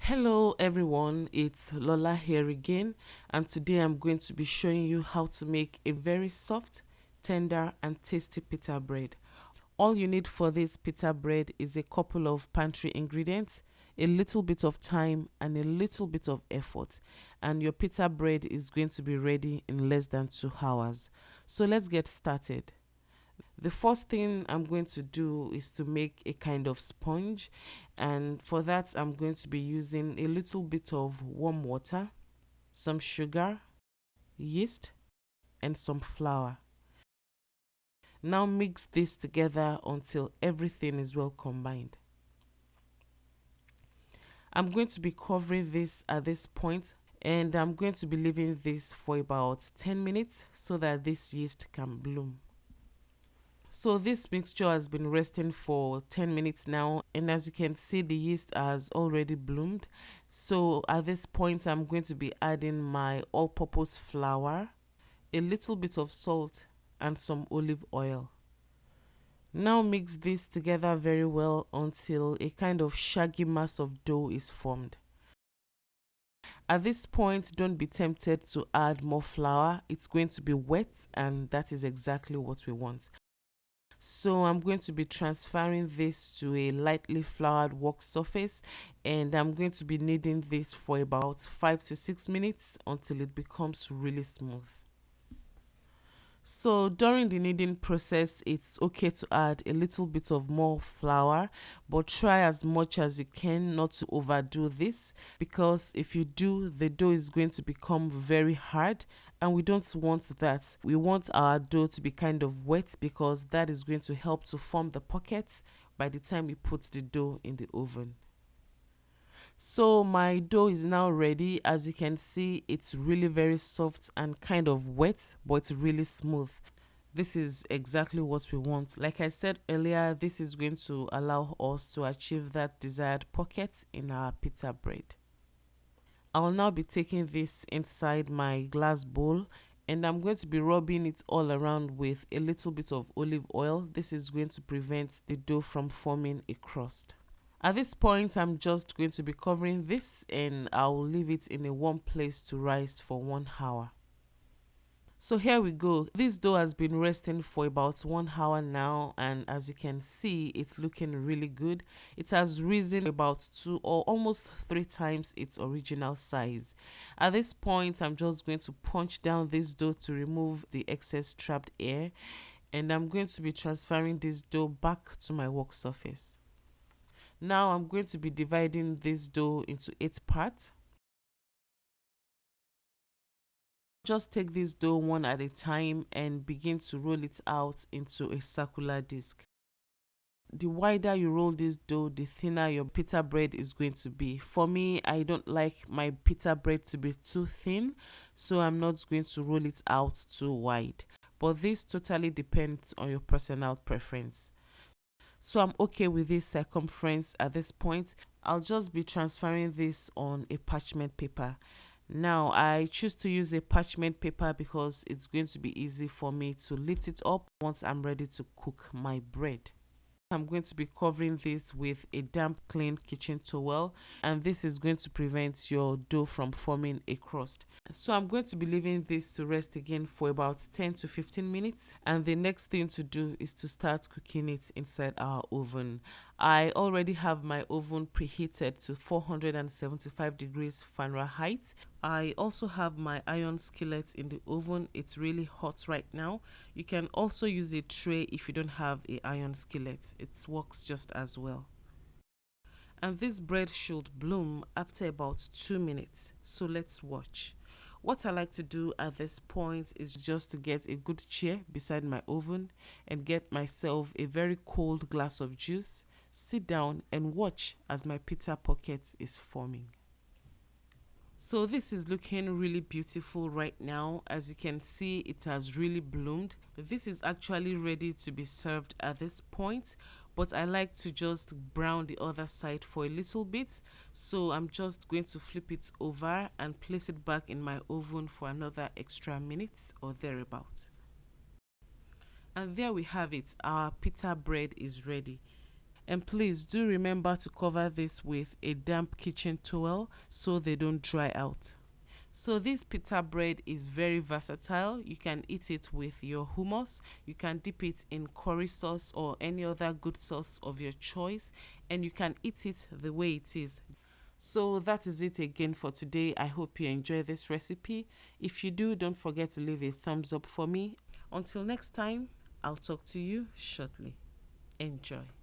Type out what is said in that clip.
Hello everyone, it's Lola here again, and today I'm going to be showing you how to make a very soft, tender and tasty pita bread. All you need for this pita bread is a couple of pantry ingredients, a little bit of time and a little bit of effort, and your pita bread is going to be ready in less than 2 hours. So let's get started. The first thing I'm going to do is to make a kind of sponge, and for that I'm going to be using a little bit of warm water, some sugar, yeast and some flour. Now mix this together until everything is well combined. I'm going to be covering this at this point, and I'm going to be leaving this for about 10 minutes so that this yeast can bloom. So this mixture has been resting for 10 minutes now, and as you can see the yeast has already bloomed. So at this point I'm going to be adding my all-purpose flour, a little bit of salt and some olive oil. Now mix this together very well until a kind of shaggy mass of dough is formed. At this point, don't be tempted to add more flour. It's going to be wet, and that is exactly what we want. So I'm going to be transferring this to a lightly floured work surface, and I'm going to be kneading this for about 5 to 6 minutes until it becomes really smooth. So during the kneading process, it's okay to add a little bit of more flour, but try as much as you can not to overdo this, because if you do, the dough is going to become very hard, and we don't want that. We want our dough to be kind of wet, because that is going to help to form the pockets by the time we put the dough in the oven. So my dough is now ready. As you can see, it's really very soft and kind of wet, but it's really smooth. This is exactly what we want. Like I said earlier, this is going to allow us to achieve that desired pocket in our pita bread. I will now be taking this inside my glass bowl, and I'm going to be rubbing it all around with a little bit of olive oil. This is going to prevent the dough from forming a crust. At this point, I'm just going to be covering this, and I'll leave it in a warm place to rise for 1 hour. So here we go. This dough has been resting for about 1 hour now, and as you can see, it's looking really good. It has risen about 2 or almost 3 times its original size. At this point, I'm just going to punch down this dough to remove the excess trapped air, and I'm going to be transferring this dough back to my work surface. Now I'm going to be dividing this dough into 8 parts. Just take this dough one at a time and begin to roll it out into a circular disc. The wider you roll this dough, the thinner your pita bread is going to be. For me, I don't like my pita bread to be too thin, so I'm not going to roll it out too wide. But this totally depends on your personal preference. So I'm okay with this circumference at this point. I'll just be transferring this on a parchment paper. Now I choose to use a parchment paper because it's going to be easy for me to lift it up once I'm ready to cook my bread. I'm going to be covering this with a damp clean kitchen towel, and this is going to prevent your dough from forming a crust. So I'm going to be leaving this to rest again for about 10 to 15 minutes, and the next thing to do is to start cooking it inside our oven. I already have my oven preheated to 475 degrees Fahrenheit. I also have my iron skillet in the oven. It's really hot right now. You can also use a tray if you don't have an iron skillet. It works just as well. And this bread should bloom after about 2 minutes. So let's watch. What I like to do at this point is just to get a good chair beside my oven and get myself a very cold glass of juice, sit down and watch as my pita pocket is forming. So this is looking really beautiful right now. As you can see, it has really bloomed. This is actually ready to be served at this point, but I like to just brown the other side for a little bit. So I'm just going to flip it over and place it back in my oven for another extra minute or thereabouts. And there we have it. Our pita bread is ready. And please do remember to cover this with a damp kitchen towel so they don't dry out. So this pita bread is very versatile. You can eat it with your hummus, you can dip it in curry sauce or any other good sauce of your choice, and you can eat it the way it is. So that is it again for today. I hope you enjoy this recipe. If you do, don't forget to leave a thumbs up for me. Until next time, I'll talk to you shortly. Enjoy.